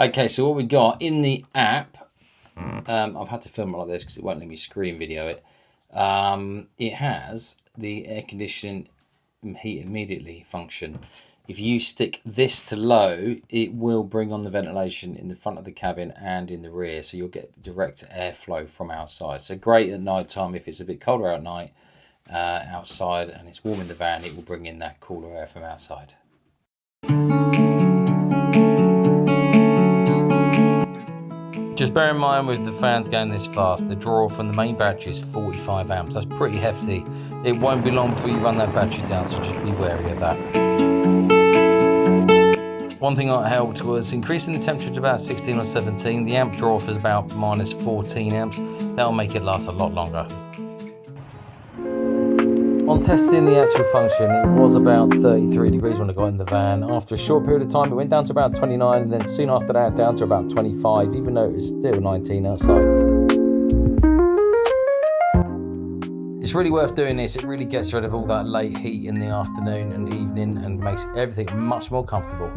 Okay, so what we got in the app, I've had to film it like this because it won't let me screen video it. It has the air condition heat immediately function. If you stick this to low, it will bring on the ventilation in the front of the cabin and in the rear, so you'll get direct airflow from outside. So great at night time. If it's a bit colder at night outside and it's warm in the van, it will bring in that cooler air from outside. Just bear in mind, with the fans going this fast, the draw from the main battery is 45 amps. That's pretty hefty. It won't be long before you run that battery down, so just be wary of that. One thing that helped was increasing the temperature to about 16 or 17. The amp draw is about minus 14 amps. That'll make it last a lot longer. On testing the actual function, it was about 33 degrees when I got in the van. After a short period of time, it went down to about 29, and then soon after that, down to about 25, even though it was still 19 outside. It's really worth doing this. It really gets rid of all that late heat in the afternoon and evening and makes everything much more comfortable.